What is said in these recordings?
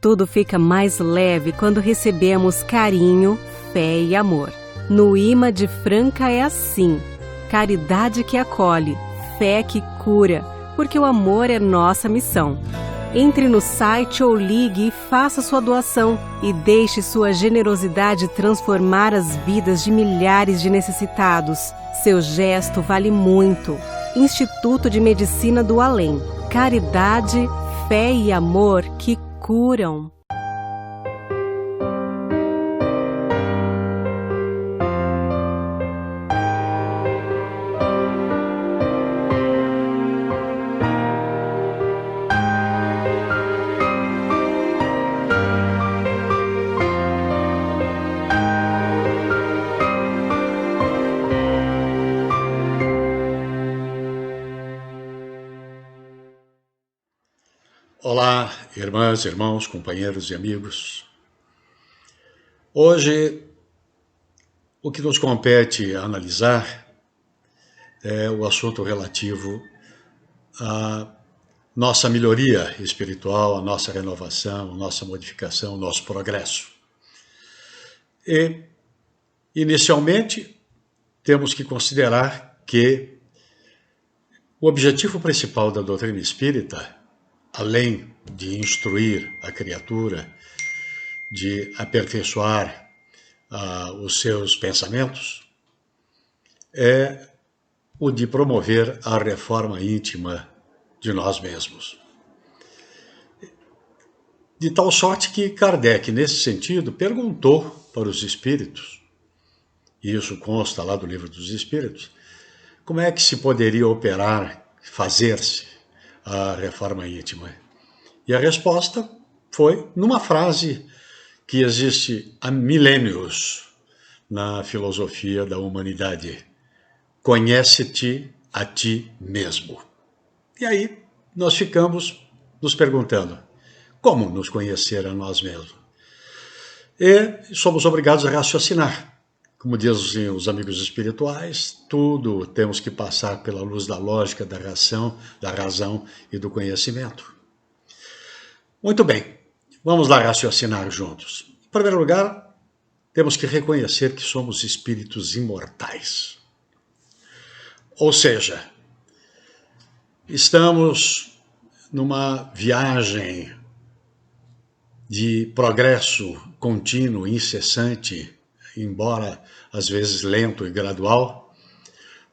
Tudo fica mais leve quando recebemos carinho, fé e amor. No imã de Franca é assim: caridade que acolhe, fé que cura, porque o amor é nossa missão. Entre no site ou ligue e faça sua doação e deixe sua generosidade transformar as vidas de milhares de necessitados. Seu gesto vale muito. Instituto de Medicina do Além. Caridade, fé e amor que curam. Olá, irmãs, irmãos, companheiros e amigos. Hoje, o que nos compete analisar é o assunto relativo à nossa melhoria espiritual, à nossa renovação, à nossa modificação, ao nosso progresso. E, inicialmente, temos que considerar que o objetivo principal da doutrina espírita, além de instruir a criatura, de aperfeiçoar os seus pensamentos, é o de promover a reforma íntima de nós mesmos. De tal sorte que Kardec, nesse sentido, perguntou para os espíritos, e isso consta lá do Livro dos Espíritos, como é que se poderia operar, fazer-se a reforma íntima. E a resposta foi numa frase que existe há milênios na filosofia da humanidade: conhece-te a ti mesmo. E aí nós ficamos nos perguntando, como nos conhecer a nós mesmos? E somos obrigados a raciocinar. Como dizem os amigos espirituais, tudo temos que passar pela luz da lógica, da razão e do conhecimento. Muito bem, vamos lá raciocinar juntos. Em primeiro lugar, temos que reconhecer que somos espíritos imortais. Ou seja, estamos numa viagem de progresso contínuo, incessante, embora às vezes lento e gradual,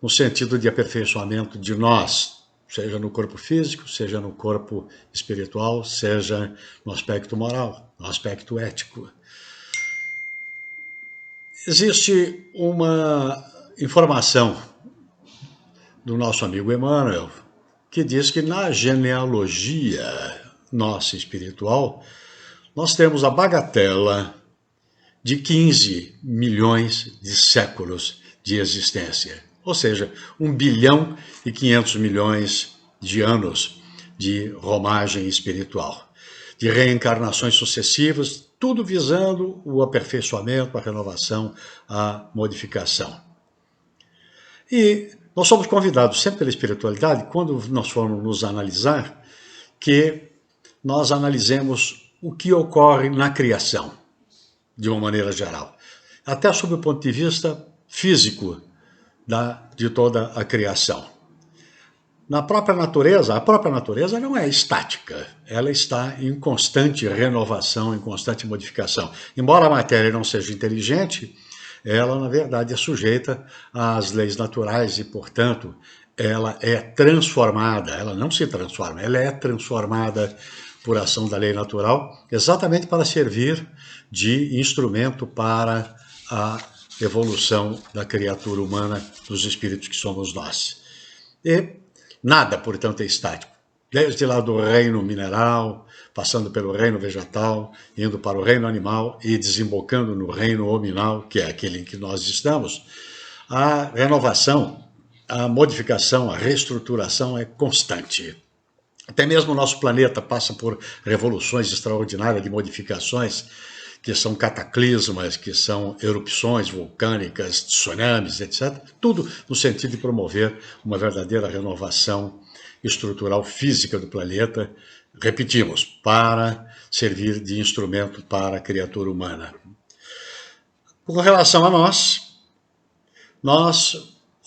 no sentido de aperfeiçoamento de nós, seja no corpo físico, seja no corpo espiritual, seja no aspecto moral, no aspecto ético. Existe uma informação do nosso amigo Emmanuel, que diz que na genealogia nossa espiritual, nós temos a bagatela de 15 milhões de séculos de existência. Ou seja, 1 bilhão e 500 milhões de anos de romagem espiritual, de reencarnações sucessivas, tudo visando o aperfeiçoamento, a renovação, a modificação. E nós somos convidados sempre pela espiritualidade, quando nós formos nos analisar, que nós analisemos o que ocorre na criação, de uma maneira geral, até sob o ponto de vista físico de toda a criação. Na própria natureza, a própria natureza não é estática, ela está em constante renovação, em constante modificação. Embora a matéria não seja inteligente, ela, na verdade, é sujeita às leis naturais e, portanto, ela é transformada, ela não se transforma, ela é transformada por ação da lei natural, exatamente para servir de instrumento para a evolução da criatura humana, dos espíritos que somos nós. E nada, portanto, é estático. Desde lá do reino mineral, passando pelo reino vegetal, indo para o reino animal e desembocando no reino hominal, que é aquele em que nós estamos, a renovação, a modificação, a reestruturação é constante. Até mesmo o nosso planeta passa por revoluções extraordinárias de modificações, que são cataclismas, que são erupções vulcânicas, tsunamis, etc. Tudo no sentido de promover uma verdadeira renovação estrutural física do planeta, repetimos, para servir de instrumento para a criatura humana. Com relação a nós,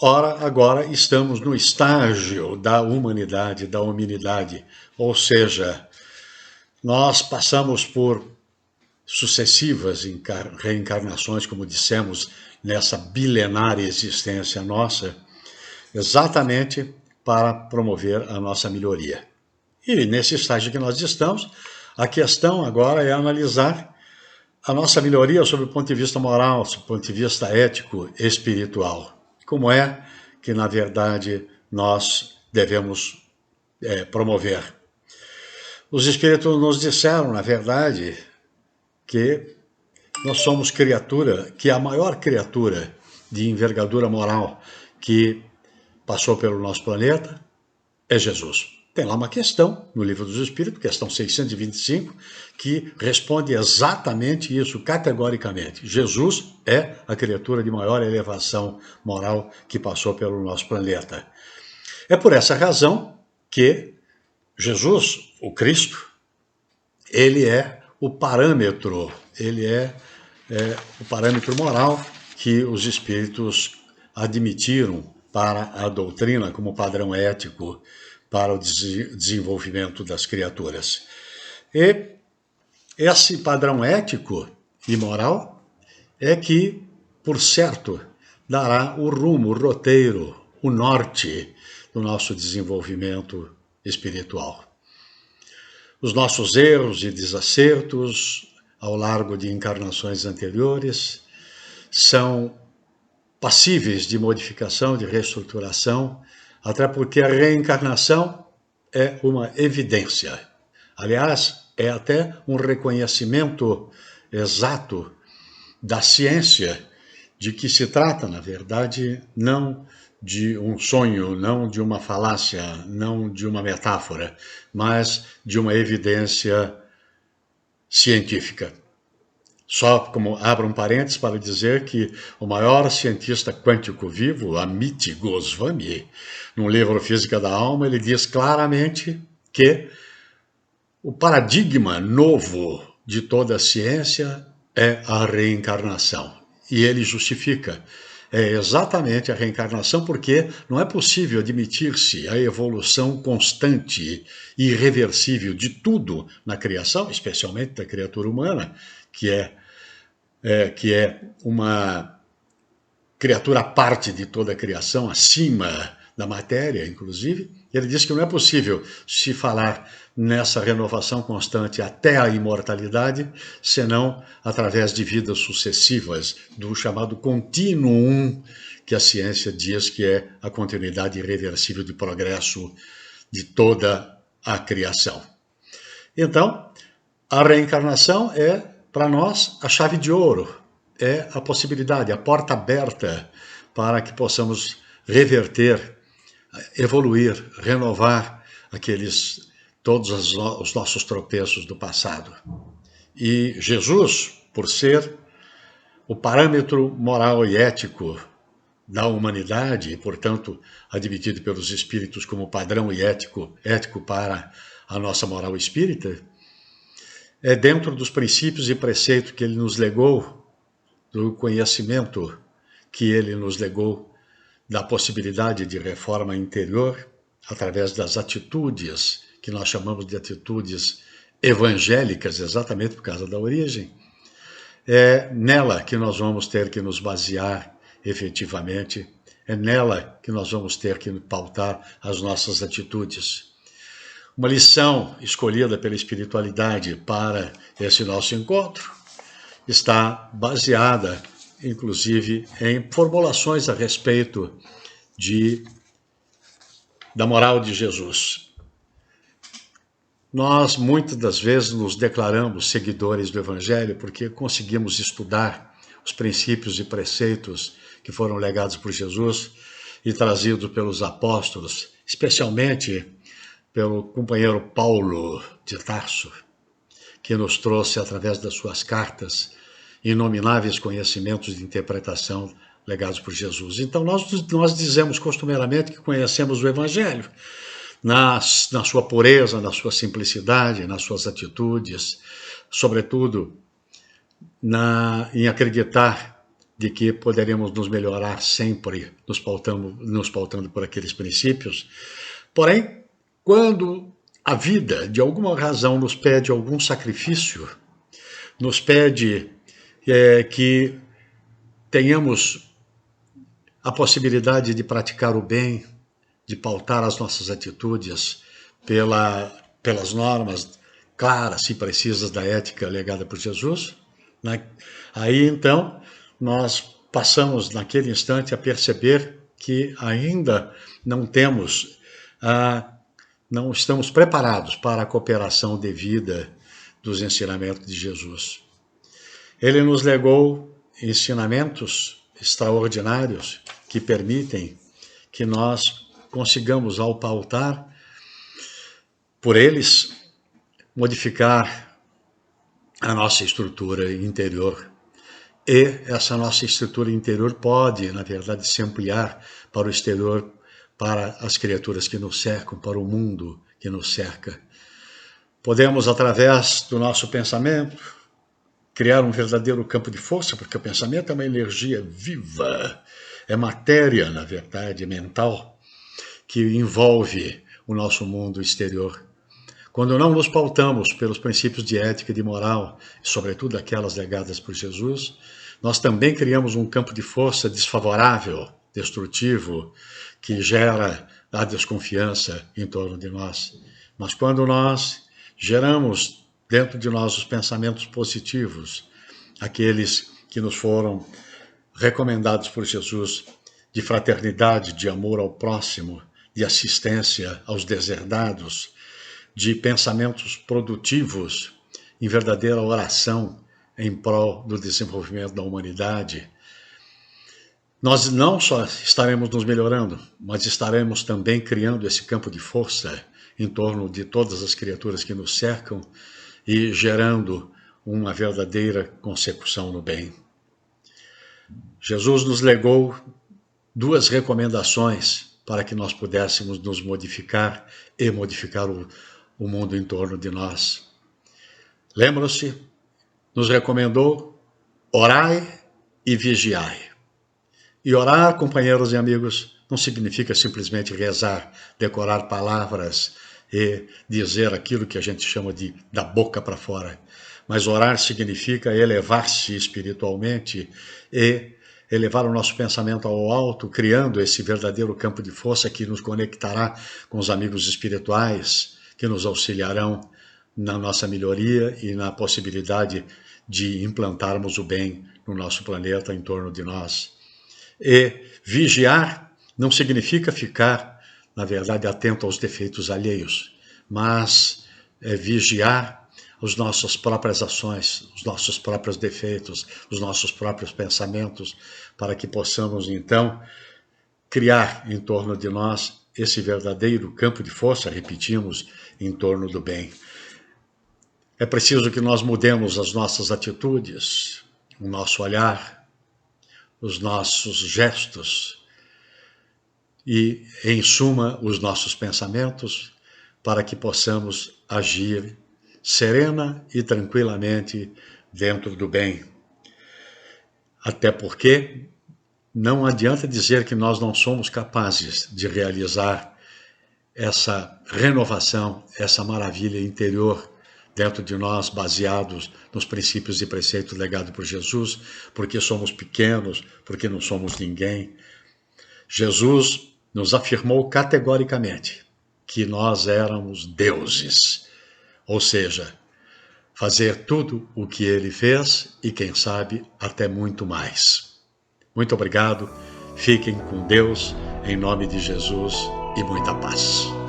ora, agora estamos no estágio da humanidade, da hominidade, ou seja, nós passamos por sucessivas reencarnações, como dissemos, nessa bilenária existência nossa, exatamente para promover a nossa melhoria. E nesse estágio que nós estamos, a questão agora é analisar a nossa melhoria sob o ponto de vista moral, sob o ponto de vista ético, espiritual. Como é que, na verdade, nós devemos promover. Os espíritos nos disseram, na verdade, que nós somos criatura, que a maior criatura de envergadura moral que passou pelo nosso planeta é Jesus. Tem lá uma questão no Livro dos Espíritos, questão 625, que responde exatamente isso, categoricamente. Jesus é a criatura de maior elevação moral que passou pelo nosso planeta. É por essa razão que Jesus, o Cristo, ele é o parâmetro, o parâmetro moral que os espíritos admitiram para a doutrina como padrão ético para o desenvolvimento das criaturas. E esse padrão ético e moral é que, por certo, dará o rumo, o roteiro, o norte do nosso desenvolvimento espiritual. Os nossos erros e desacertos ao largo de encarnações anteriores são passíveis de modificação, de reestruturação, até porque a reencarnação é uma evidência. Aliás, é até um reconhecimento exato da ciência de que se trata, na verdade, não de um sonho, não de uma falácia, não de uma metáfora, mas de uma evidência científica. Só como abro um parênteses para dizer que o maior cientista quântico vivo, Amit Goswami, no livro Física da Alma, ele diz claramente que o paradigma novo de toda a ciência é a reencarnação. E ele justifica. É exatamente a reencarnação, porque não é possível admitir-se a evolução constante e irreversível de tudo na criação, especialmente da criatura humana, que é uma criatura à parte de toda a criação, acima da matéria, inclusive. Ele diz que não é possível se falar nessa renovação constante até a imortalidade, senão através de vidas sucessivas, do chamado continuum, que a ciência diz que é a continuidade irreversível de progresso de toda a criação. Então, a reencarnação é, para nós, a chave de ouro, é a possibilidade, a porta aberta para que possamos reverter, evoluir, renovar todos os nossos tropeços do passado. E Jesus, por ser o parâmetro moral e ético da humanidade, e, portanto, admitido pelos espíritos como padrão e ético para a nossa moral espírita, é dentro dos princípios e preceitos que ele nos legou, do conhecimento que ele nos legou, da possibilidade de reforma interior, através das atitudes, que nós chamamos de atitudes evangélicas, exatamente por causa da origem. É nela que nós vamos ter que nos basear efetivamente, é nela que nós vamos ter que pautar as nossas atitudes. Uma lição escolhida pela espiritualidade para esse nosso encontro está baseada, inclusive, em formulações a respeito da moral de Jesus. Nós, muitas das vezes, nos declaramos seguidores do Evangelho porque conseguimos estudar os princípios e preceitos que foram legados por Jesus e trazidos pelos apóstolos, especialmente pelo companheiro Paulo de Tarso, que nos trouxe, através das suas cartas, inomináveis conhecimentos de interpretação legados por Jesus. Então, nós dizemos costumeiramente que conhecemos o Evangelho. na sua pureza, na sua simplicidade, nas suas atitudes, sobretudo em acreditar de que poderemos nos melhorar sempre, nos pautando por aqueles princípios. Porém, quando a vida, de alguma razão, nos pede algum sacrifício, nos pede que tenhamos a possibilidade de praticar o bem, de pautar as nossas atitudes pelas normas claras e precisas da ética legada por Jesus, né? Aí então nós passamos naquele instante a perceber que ainda não estamos preparados para a cooperação devida dos ensinamentos de Jesus. Ele nos legou ensinamentos extraordinários que permitem que nós consigamos, ao pautar por eles, modificar a nossa estrutura interior. E essa nossa estrutura interior pode, na verdade, se ampliar para o exterior, para as criaturas que nos cercam, para o mundo que nos cerca. Podemos, através do nosso pensamento, criar um verdadeiro campo de força, porque o pensamento é uma energia viva, é matéria, na verdade, mental, que envolve o nosso mundo exterior. Quando não nos pautamos pelos princípios de ética e de moral, sobretudo aquelas legadas por Jesus, nós também criamos um campo de força desfavorável, destrutivo, que gera a desconfiança em torno de nós. Mas quando nós geramos dentro de nós os pensamentos positivos, aqueles que nos foram recomendados por Jesus, de fraternidade, de amor ao próximo, de assistência aos deserdados, de pensamentos produtivos em verdadeira oração em prol do desenvolvimento da humanidade, nós não só estaremos nos melhorando, mas estaremos também criando esse campo de força em torno de todas as criaturas que nos cercam e gerando uma verdadeira consecução no bem. Jesus nos legou duas recomendações para que nós pudéssemos nos modificar e modificar o mundo em torno de nós. Lembram-se? Nos recomendou: orai e vigiai. E orar, companheiros e amigos, não significa simplesmente rezar, decorar palavras e dizer aquilo que a gente chama de da boca para fora. Mas orar significa elevar-se espiritualmente e elevar o nosso pensamento ao alto, criando esse verdadeiro campo de força que nos conectará com os amigos espirituais, que nos auxiliarão na nossa melhoria e na possibilidade de implantarmos o bem no nosso planeta, em torno de nós. E vigiar não significa ficar, na verdade, atento aos defeitos alheios, mas vigiar as nossas próprias ações, os nossos próprios defeitos, os nossos próprios pensamentos, para que possamos, então, criar em torno de nós esse verdadeiro campo de força, repetimos, em torno do bem. É preciso que nós mudemos as nossas atitudes, o nosso olhar, os nossos gestos e, em suma, os nossos pensamentos, para que possamos agir serena e tranquilamente dentro do bem. Até porque não adianta dizer que nós não somos capazes de realizar essa renovação, essa maravilha interior dentro de nós, baseados nos princípios e preceitos legados por Jesus, porque somos pequenos, porque não somos ninguém. Jesus nos afirmou categoricamente que nós éramos deuses, ou seja, fazer tudo o que ele fez e, quem sabe, até muito mais. Muito obrigado, fiquem com Deus, em nome de Jesus, e muita paz.